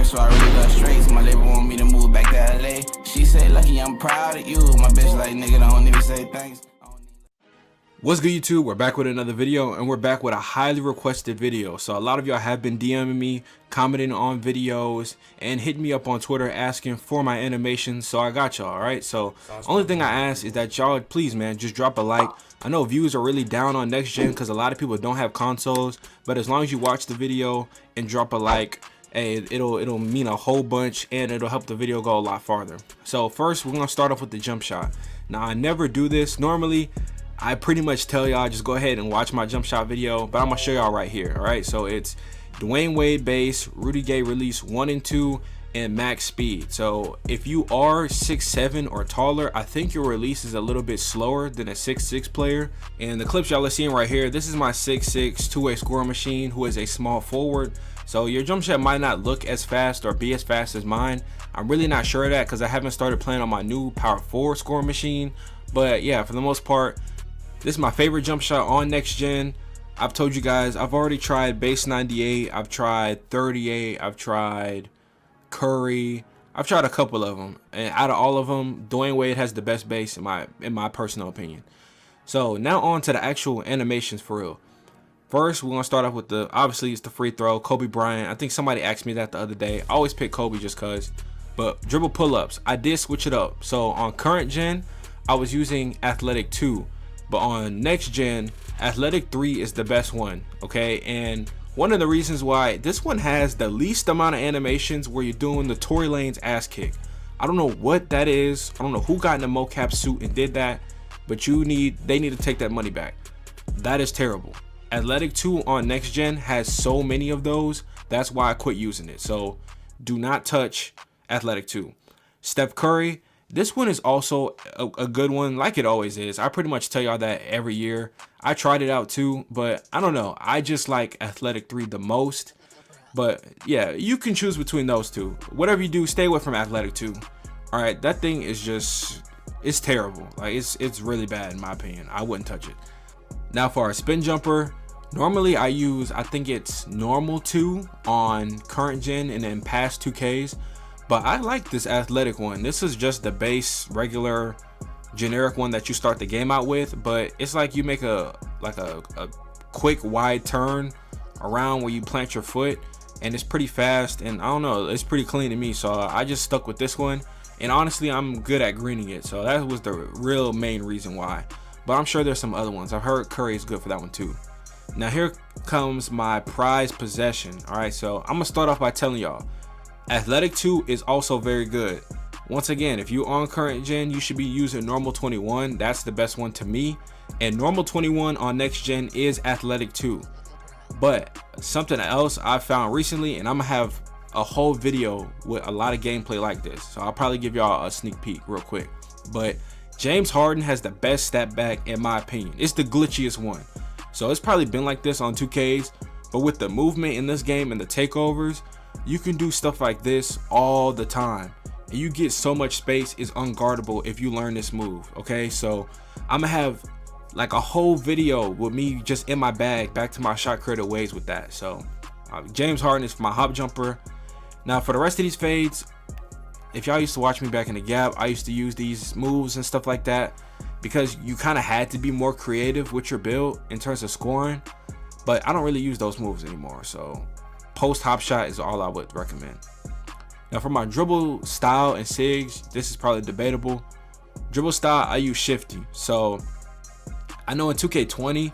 so I really love straights. My label want me to move back to LA. She say, lucky, I'm proud of you. My bitch like, nigga, don't even say thanks. What's good, YouTube? We're back with another video, and we're back with a highly requested video. So a lot of y'all have been DMing me, commenting on videos, and hitting me up on Twitter asking for my animations. So I got y'all. All right, so only thing I ask is that y'all, please, man, just drop a like. I know views are really down on next gen because a lot of people don't have consoles, but as long as you watch the video and drop a like, hey, it'll mean a whole bunch, and it'll help the video go a lot farther. So first, we're gonna start off with the jump shot. Now, I never do this normally. I pretty much tell y'all just go ahead and watch my jump shot video, but I'm gonna show y'all right here. All right, so it's Dwayne Wade base, Rudy Gay release 1 and 2, and max speed. So if you are 6'7" or taller, I think your release is a little bit slower than a 6'6" player. And the clips y'all are seeing right here, this is my 6'6" two-way scoring machine who is a small forward. So your jump shot might not look as fast or be as fast as mine. I'm really not sure of that because I haven't started playing on my new power forward scoring machine. But yeah, for the most part, this is my favorite jump shot on next gen. I've told you guys, I've already tried base 98, I've tried 38, I've tried Curry, I've tried a couple of them, and out of all of them, Dwayne Wade has the best base in my personal opinion. So now on to the actual animations for real. First, we're gonna start off with obviously it's the free throw, Kobe Bryant. I think somebody asked me that the other day. I always pick Kobe just cause. But dribble pull-ups, I did switch it up. So on current gen, I was using athletic 2. But on next gen, athletic 3 is the best one, okay? And one of the reasons why this one has the least amount of animations where you're doing the Tory Lane's ass kick. I don't know what that is. I don't know who got in a mocap suit and did that, but they need to take that money back. That is terrible. Athletic 2 on next gen has so many of those. That's why I quit using it. So do not touch athletic 2. Steph Curry, this one is also a good one, like it always is. I pretty much tell y'all that every year. I tried it out too, but I don't know. I just like athletic 3 the most. But yeah, you can choose between those two. Whatever you do, stay away from athletic 2. All right, that thing is just, it's terrible. Like it's really bad in my opinion. I wouldn't touch it. Now for our spin jumper, normally I use, I think it's normal 2 on current gen and then past 2Ks. But I like this athletic one. This is just the base, regular, generic one that you start the game out with. But it's like you make a quick wide turn around where you plant your foot, and it's pretty fast. And I don't know, it's pretty clean to me. So I just stuck with this one. And honestly, I'm good at greening it. So that was the real main reason why. But I'm sure there's some other ones. I've heard Curry is good for that one too. Now here comes my prized possession. All right, so I'm gonna start off by telling y'all, athletic 2 is also very good. Once again, if you're on current gen, you should be using normal 21. That's the best one to me. And normal 21 on next gen is athletic 2. But something else I found recently, and I'm gonna have a whole video with a lot of gameplay like this, so I'll probably give y'all a sneak peek real quick. But James Harden has the best step back in my opinion. It's the glitchiest one. So it's probably been like this on 2Ks, but with the movement in this game and the takeovers, you can do stuff like this all the time, and you get so much space. Is unguardable if you learn this move. Okay, so I'm gonna have like a whole video with me just in my bag back to my shot creator ways with that. So James Harden is my hop jumper. Now for the rest of these fades, if y'all used to watch me back in the gap, I used to use these moves and stuff like that because you kind of had to be more creative with your build in terms of scoring. But I don't really use those moves anymore, so post hop shot is all I would recommend. Now for my dribble style and sigs, this is probably debatable. Dribble style, I use shifty. So I know in 2K20,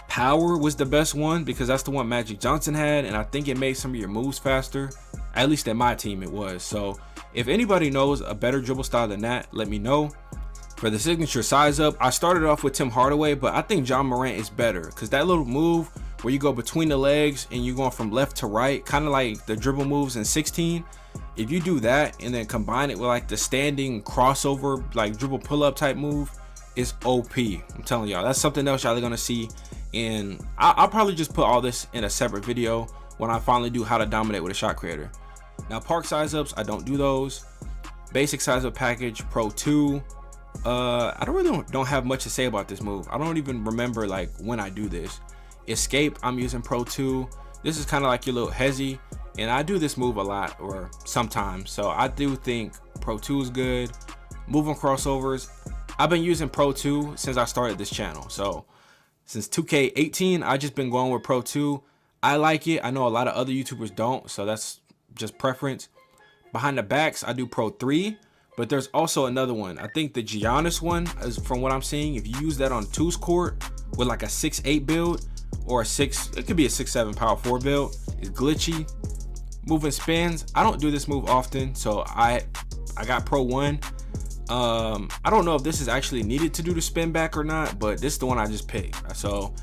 power was the best one because that's the one Magic Johnson had, and I think it made some of your moves faster. At least in my team it was. So if anybody knows a better dribble style than that, let me know. For the signature size up, I started off with Tim Hardaway, but I think John Morant is better because that little move where you go between the legs and you're going from left to right, kind of like the dribble moves in 16. If you do that and then combine it with like the standing crossover, like dribble pull-up type move, it's OP. I'm telling y'all, that's something else y'all are gonna see. And I'll probably just put all this in a separate video when I finally do how to dominate with a shot creator. Now park size ups, I don't do those. Basic size up package, Pro 2. I don't have much to say about this move. I don't even remember like when I do this. Escape, I'm using Pro 2. This is kind of like your little hezzy. and I do this move a lot or sometimes, so I do think Pro 2 is good. Moving crossovers, I've been using Pro 2 since I started this channel, so since 2K18 I just been going with Pro 2. I like it. I know a lot of other YouTubers don't, so that's just preference. Behind the backs I do Pro 3, but there's also another one. I think the Giannis one is, from what I'm seeing, if you use that on 2's court with like a 6'8 build or a 6, it could be a 6'7 power 4 build, is glitchy. Moving spins, I don't do this move often, so I got Pro 1. I don't know if this is actually needed to do the spin back or not, but this is the one I just picked. So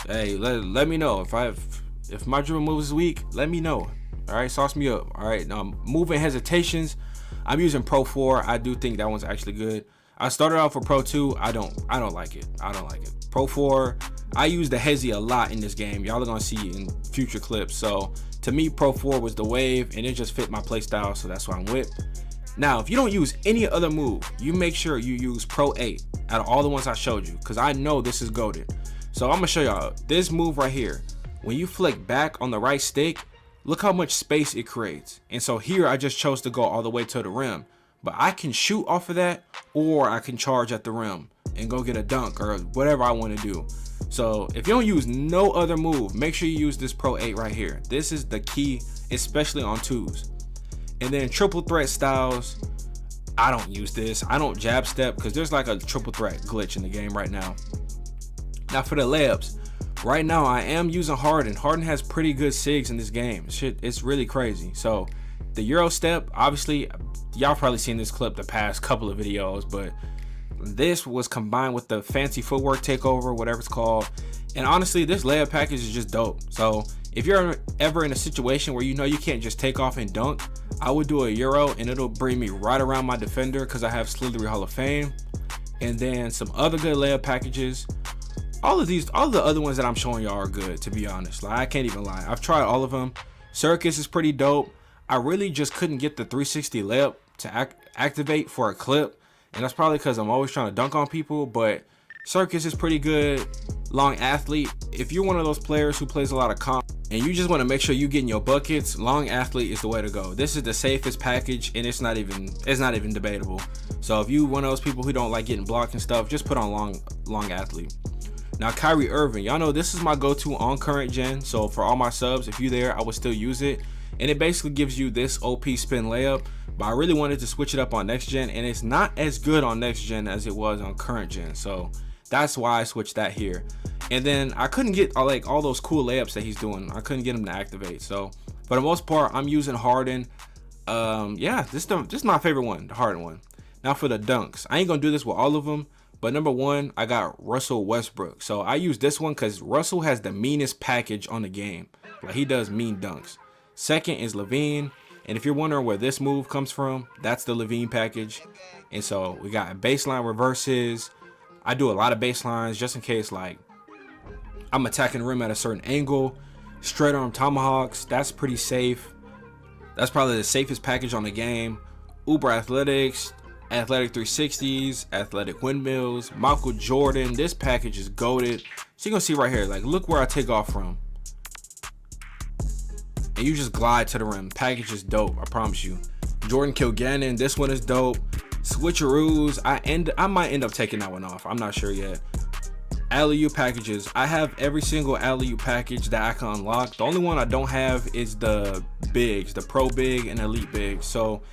hey, let me know if my dribble move is weak. Let me know. All right, sauce me up. All right, now moving hesitations, I'm using Pro 4. I do think that one's actually good. I started off with Pro 2. I don't like it. I don't like it. Pro 4, I use the hezi a lot in this game. Y'all are gonna see in future clips. So to me, Pro 4 was the wave, and it just fit my play style, so that's what I'm with. Now, if you don't use any other move, you make sure you use Pro 8 out of all the ones I showed you, because I know this is goated. So I'm gonna show y'all this move right here. When you flick back on the right stick, look how much space it creates. And so here I just chose to go all the way to the rim, but I can shoot off of that, or I can charge at the rim and go get a dunk or whatever I want to do. So if you don't use no other move, make sure you use this Pro 8 right here. This is the key, especially on 2s. And then triple threat styles, I don't use this. I don't jab step because there's like a triple threat glitch in the game right now. Now for the layups, right now I am using Harden. Harden has pretty good sigs in this game. Shit, it's really crazy. So the Euro step, obviously y'all probably seen this clip the past couple of videos, but this was combined with the fancy footwork takeover, whatever it's called. And honestly, this layup package is just dope. So if you're ever in a situation where you know you can't just take off and dunk, I would do a Euro and it'll bring me right around my defender because I have Slithery Hall of Fame. And then some other good layup packages. All of the other ones that I'm showing y'all are good, to be honest. Like, I can't even lie. I've tried all of them. Circus is pretty dope. I really just couldn't get the 360 layup to activate for a clip. And that's probably because I'm always trying to dunk on people, but Circus is pretty good. Long Athlete, if you're one of those players who plays a lot of comp and you just want to make sure you getting your buckets, Long Athlete is the way to go. This is the safest package, and it's not even debatable. So if you one of those people who don't like getting blocked and stuff, just put on Long Athlete. Now Kyrie Irving, y'all know this is my go-to on current gen, so for all my subs, if you're there, I would still use it. And it basically gives you this OP spin layup, but I really wanted to switch it up on next gen, and it's not as good on next gen as it was on current gen, so that's why I switched that here. And then I couldn't get like all those cool layups that he's doing. I couldn't get him to activate. So for the most part, I'm using Harden. Yeah, this is my favorite one, the Harden one. Now for the dunks, I ain't gonna do this with all of them, but number one, I got Russell Westbrook. So I use this one because Russell has the meanest package on the game. Like, he does mean dunks. Second is Levine. And if you're wondering where this move comes from, that's the Levine package. And so we got baseline reverses. I do a lot of baselines just in case, like, I'm attacking the rim at a certain angle. Straight arm tomahawks, that's pretty safe. That's probably the safest package on the game. Uber athletics, athletic 360s, athletic windmills, Michael Jordan. This package is goated. So you're gonna see right here, like, look where I take off from. And you just glide to the rim. Package is dope, I promise you. Jordan Kilgannon, this one is dope. Switcheroos, I might end up taking that one off. I'm not sure yet. Alley-oop packages, I have every single alley-oop package that I can unlock. The only one I don't have is the bigs, the pro big and elite big. So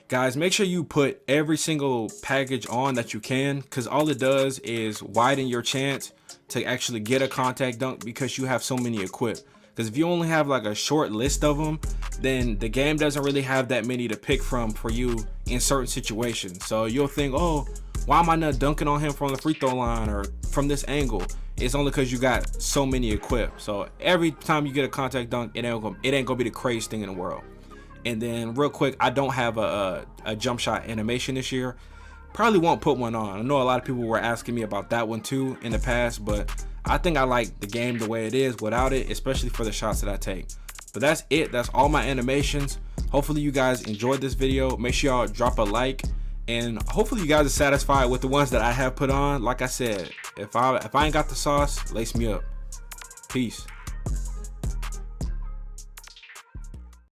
guys, make sure you put every single package on that you can, because all it does is widen your chance to actually get a contact dunk because you have so many equipped. Because if you only have like a short list of them, then the game doesn't really have that many to pick from for you in certain situations. So you'll think, oh, why am I not dunking on him from the free throw line or from this angle? It's only because you got so many equipped. So every time you get a contact dunk, it ain't gonna be the craziest thing in the world. And then real quick, I don't have a jump shot animation this year. Probably won't put one on. I know a lot of people were asking me about that one too in the past, but I think I like the game the way it is without it, especially for the shots that I take. But that's it. That's all my animations. Hopefully you guys enjoyed this video. Make sure y'all drop a like, and hopefully you guys are satisfied with the ones that I have put on. Like I said, if I ain't got the sauce, lace me up. Peace.